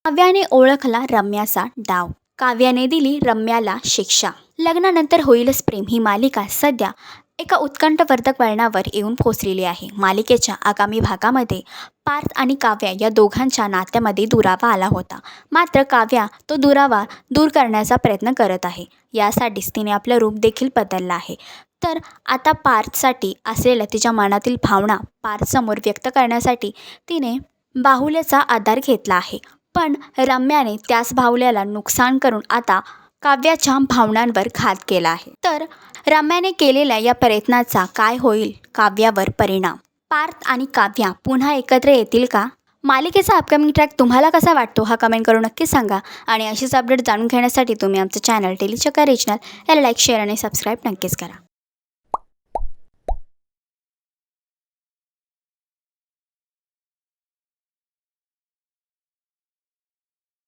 काव्याने ओळखला रम्याचा डाव. काव्याने दिली रम्याला शिक्षा. लग्नानंतर होईलच प्रेम ही मालिका सध्या एका उत्कंठवर्धक वळणावर येऊन पोहोचलेली आहे. मालिकेच्या आगामी भागामध्ये पार्थ आणि काव्या या दोघांच्या नात्यामध्ये दुरावा आला होता. मात्र काव्या तो दुरावा दूर करण्याचा प्रयत्न करत आहे. यासाठीच तिने आपलं रूप देखील बदललं आहे. तर आता पार्थसाठी असलेल्या तिच्या मनातील भावना पार्थसमोर व्यक्त करण्यासाठी तिने बाहुल्याचा आधार घेतला आहे. पण रम्याने त्याच बाहुल्याला नुकसान करून आता काव्याच्या भावनांवर घात केला आहे. तर रम्याने केलेल्या या प्रयत्नाचा काय होईल काव्यावर परिणाम? पार्थ आणि काव्या पुन्हा एकत्र येतील का? मालिकेचा अपकमिंग ट्रॅक तुम्हाला कसा वाटतो हा कमेंट करून नक्की सांगा. आणि अशीच अपडेट जाणून घेण्यासाठी तुम्ही आमचं चॅनल डेली चक्कर रिजनल याला लाईक, शेअर आणि सबस्क्राईब नक्कीच करा.